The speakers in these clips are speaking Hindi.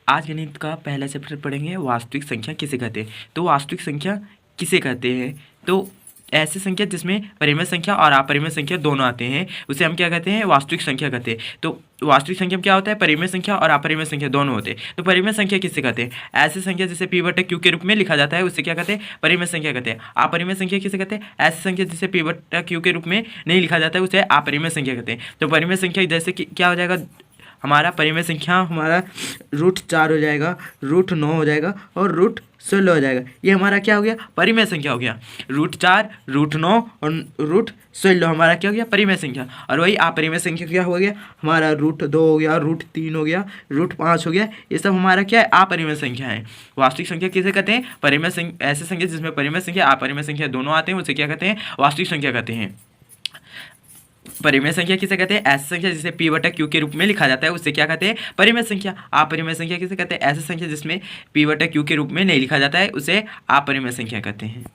आज गणित का पहला चैप्टर पढ़ेंगे वास्तविक संख्या किसे कहते हैं। तो वास्तविक संख्या किसे कहते हैं, तो ऐसी संख्या जिसमें परिमेय संख्या और अपरिमेय संख्या दोनों आते हैं उसे हम क्या कहते हैं, वास्तविक संख्या कहते हैं। तो वास्तविक संख्या में क्या होता है, परिमेय संख्या और अपरिमेय संख्या दोनों होते हैं। तो परिमेय संख्या किसे कहते हैं, ऐसी संख्या जिसे p/q के रूप में लिखा जाता है उसे क्या कहते हैं, परिमेय संख्या कहते हैं। अपरिमेय संख्या किसे कहते हैं, ऐसी संख्या जिसे p/q के रूप में नहीं लिखा जाता है उसे अपरिमेय संख्या कहते हैं। तो परिमेय संख्या जैसे कि क्या हो जाएगा, हमारा परिमेय संख्या हमारा √4 हो जाएगा, √9 हो जाएगा और √16 हो जाएगा। ये हमारा क्या हो गया, परिमेय संख्या हो गया। √4, √9 और √16 हमारा क्या हो गया, परिमेय संख्या। और वही अपरिमेय संख्या क्या हो गया, हमारा √2 हो गया, √3 हो गया, √5 हो गया। ये सब हमारा क्या है, अपरिमेय संख्या है। वास्तविक संख्या किसे कहते हैं, परिमेय संख्या, ऐसे संख्या जिसमें परिमेय संख्या अपरिमेय संख्या दोनों आते हैं उसे क्या कहते हैं, वास्तविक संख्या कहते हैं। परिमेय संख्या किसे कहते हैं, ऐसी संख्या जिसे p/q के रूप में लिखा जाता है उसे क्या कहते हैं, परिमेय संख्या। अपरिमेय संख्या किसे कहते हैं, ऐसी संख्या जिसमें p/q के रूप में नहीं लिखा जाता है उसे अपरिमेय संख्या कहते हैं।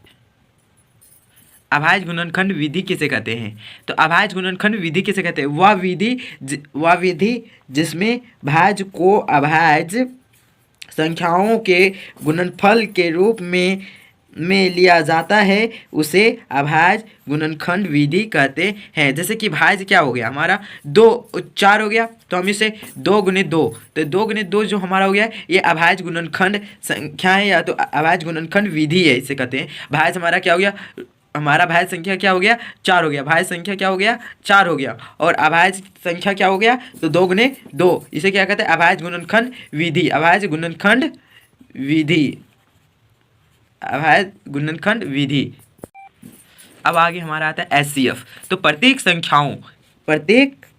अभाज्य गुणनखंड विधि किसे कहते हैं, तो अभाज्य गुणनखंड विधि किसे कहते हैं, वह विधि जिसमें भाज्य को अभाज्य संख्याओं के गुणनफल के रूप में लिया जाता है उसे अभाज्य गुणनखंड विधि कहते हैं। जैसे कि भाज्य क्या हो गया हमारा 4 हो गया, तो हम इसे 2 × 2, तो 2 × 2 जो हमारा हो गया ये अभाज्य गुणनखंड संख्या है या तो अभाज्य गुणनखंड विधि है, इसे कहते हैं। भाज्य हमारा क्या हो गया, हमारा भाज्य संख्या क्या हो गया, 4 हो गया। भाज्य संख्या क्या हो गया, 4 हो गया। और अभाज्य संख्या क्या हो गया, तो 2 × 2, इसे क्या कहते हैं, अभाज्य गुणनखंड विधि। अभाज्य गुणनखंड विधि, अभाज्य गुणनखंड विधि। अब आगे हमारा आता है HCF। तो प्रत्येक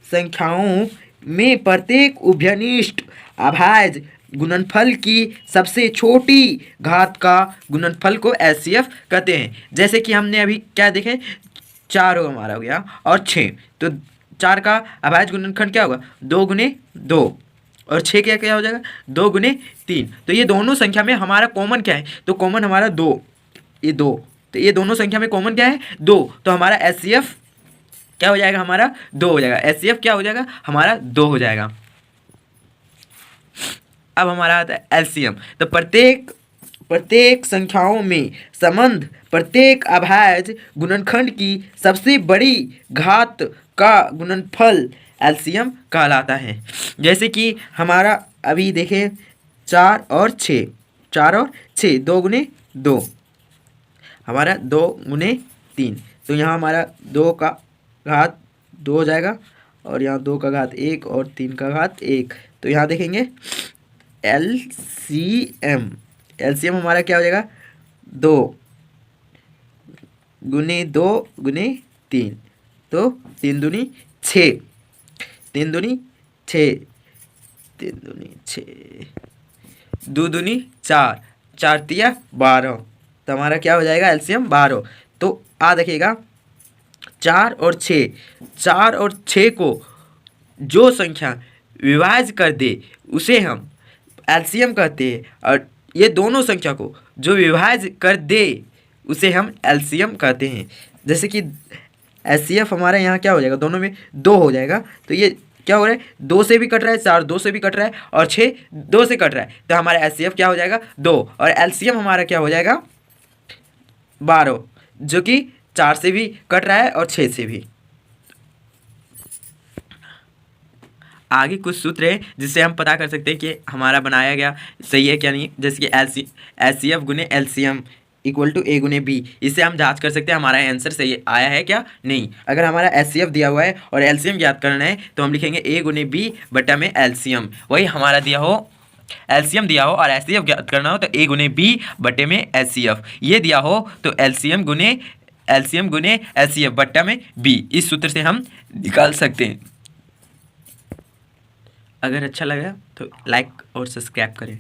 संख्याओं में प्रत्येक उभयनिष्ठ अभाज्य गुणनफल की सबसे छोटी घात का गुणनफल को HCF कहते हैं। जैसे कि हमने अभी क्या देखे, 4 हमारा हो गया और 6, तो 4 का अभाज्य गुणनखंड क्या होगा, 2 × 2 और 6 क्या हो जाएगा, 2 × 3। तो ये दोनों संख्या में हमारा कॉमन क्या है, तो कॉमन हमारा 2, ये 2, तो ये दोनों संख्या में कॉमन क्या है, 2। तो हमारा HCF क्या हो जाएगा, हमारा 2 हो जाएगा। HCF क्या हो जाएगा, हमारा 2 हो जाएगा। अब हमारा आता है LCM। तो प्रत्येक संख्याओं में संबंध प्रत्येक अभाज्य गुणनखंड की सबसे बड़ी घात का गुणनफल LCM कहलाता है। जैसे कि हमारा अभी देखें 4 और 6, 2 × 2 हमारा 2 × 3, तो यहाँ हमारा 2 का घात 2 हो जाएगा और यहाँ 2 का घात 1 और 3 का घात 1। तो यहाँ देखेंगे LCM हमारा क्या हो जाएगा, 2 × 2 × 3, तो 3 दूनी 6, 3 दूनी 6, 3 दूनी 6, 2 दूनी 4, 4 तिया 12, तो हमारा क्या हो जाएगा, LCM 12। तो देखिएगा 4 और 6 को जो संख्या विभाज्य कर दे उसे हम LCM कहते हैं, और ये दोनों संख्या को जो विभाज्य कर दे उसे हम LCM कहते हैं। जैसे कि HCF हमारा यहाँ क्या हो जाएगा, दोनों में 2 हो जाएगा, तो ये क्या हो रहा है, 2 से भी कट रहा है, 4 2 से भी कट रहा है और 6 2 से कट रहा है, तो हमारा HCF क्या हो जाएगा, 2। और LCM हमारा क्या हो जाएगा, 12, जो कि 4 से भी कट रहा है और 6 से भी। आगे कुछ सूत्र है जिससे हम पता कर सकते हैं कि हमारा बनाया गया सही है क्या नहीं। जैसे कि HCF × LCM = A × B, इससे हम जांच कर सकते हैं हमारा आंसर सही आया है क्या नहीं। अगर हमारा HCF दिया हुआ है और LCM ज्ञात करना है तो हम लिखेंगे A × B बटा में LCM। वही हमारा दिया हो, LCM दिया हो और HCF ज्ञात करना हो तो A × B बटे में HCF। ये दिया हो तो LCM × HCF बटा में B। इस सूत्र से हम निकाल सकते हैं। अगर अच्छा लगा तो लाइक और सब्सक्राइब करें।